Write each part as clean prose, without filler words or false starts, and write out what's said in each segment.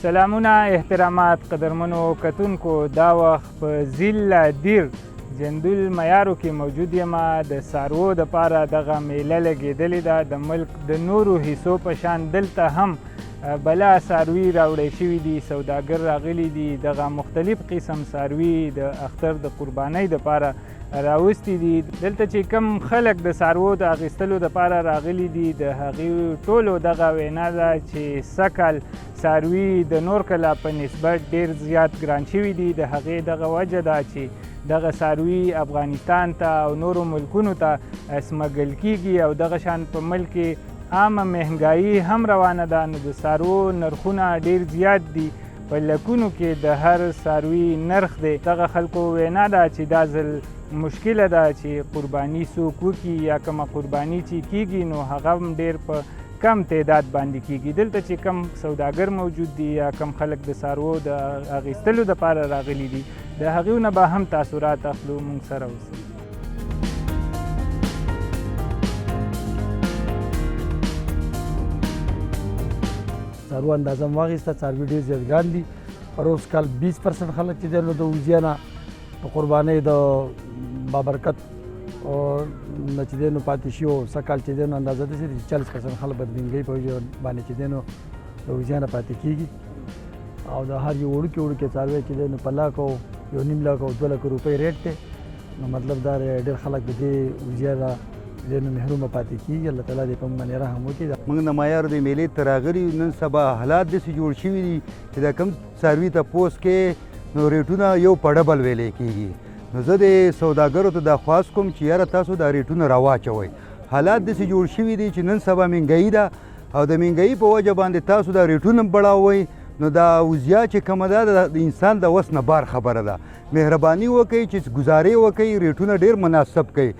سلامونه احترامات قدرمنو کتونکو دا وخت په ځیل دیر جندول معیارو کې موجود یم د څاروو دپاره دغه میله لګېدلې ده د ملک د نورو حصو په شان دلته هم بلا څاروي راوړی شوي دي سوداګر راغلي دي دغه مختلف قسم څاروي د اختر د قربانۍ دپاره راوستي دي دلته چې کم خلک د څاروو د اخیستلو دپاره راغلي دي د هغې ټولو دغه وینا ده چې سږکال څاروي د نور کله په نسبت ډېر زیات ګران شوي دي د هغې دغه وجه ده چې دغه څاروي افغانستان ته او نورو ملکونو ته سمګل کیږي او دغه شان په ملک کې عامه مهنګایي هم روانه ده نو د څاروو نرخونه ډېر زیات دي په لکونو کې د هر څاروي نرخ دی دغه خلکو وینا ده چې دا ځل مشکله ده چې قرباني څوک وکړي یا کومه قرباني چې کیږي نو هغه هم ډېر په کم تعداد باندې کیږي دلته چې کم سوداګر موجود دي یا کم خلک د څاروو د اخیستلو دپاره راغلي دي د هغې نه به هم تاثرات اخلو موږ سره اوسئ څاروو اندازه مو واخیسته څاروي ډېر زیات ګران دي پر اوس کال 20% خلک چې دی نو د وزیا نه په قربانۍ د بابرکت نه چې دی نو پاتې شي او سږکال چې دی نو اندازه داسې ده چې 40% خلک به د مهنګۍ په وجه باندې چې دی نو د وزیا نه پاتې کېږي او د هر یو وړوکي څاروی چې دی نو په لاک او 1.5 لاک او 2 لک روپۍ ریټ دی نو مطلب دا ډېر خلک د دې وزیا نه ډېر محرومه پاتې کېږي الله تعالی دې په موږ باندې رحم وکړي موږ د معیارو د میلې ته راغلي نن سبا حالات داسې جوړ شوي دي چې دا کوم څاروي تپوس کې نو ریټونه یو په ډبل ویلی کېږي نو زه د سوداګرو ته دا خواست کوم چې یاره تاسو دا ریټونه راواچوئ حالات داسې جوړ شوي دي چې نن سبا مهنګایي ده او د مهنګایي په وجه باندې تاسو دا ریټونه بړاوئ نو دا وزیا چې کومه ده د انسان د وس نه بار خبره ده مهرباني وکئ چې ګزارې وکئ ریټونه ډېر مناسب کړئ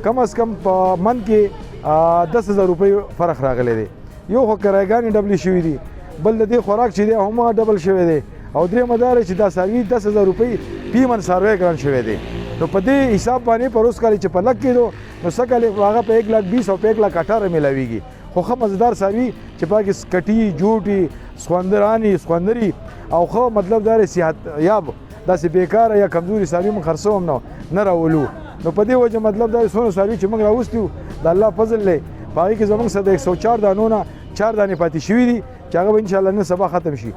کم از کم په من کې 10,000 روپۍ فرق راغلی دی یو خو کرایګانې ډبلې شوي دي بل د دې خوراک چې دی هم ډبل شوی دی او درېیمه دا چې دا څاروي 10,000 روپۍ پی من څاروی ګران شوی دی نو په دې حساب باندې پر اوس کال چې په لک کېدو نو سږکال هغه په 1,20,000 او په 1,18,000 میلاویږي خو ښه مزدار څاروي چې په کې کټي جوټي سخوندراني سخوندري او ښه مطلب دا صحت یاب داسې بیکاره یا کمزوري څاروي موږ خرڅوم نه راولو نو په دې وجه مطلب دا څونه څاروي چې موږ راوستي وو د الله فضل دی په هغې کې زموږ سره د 104 دانو نه 4 دانې پاتې شوي دي چې هغه به انشاءالله نن سبا ختم شي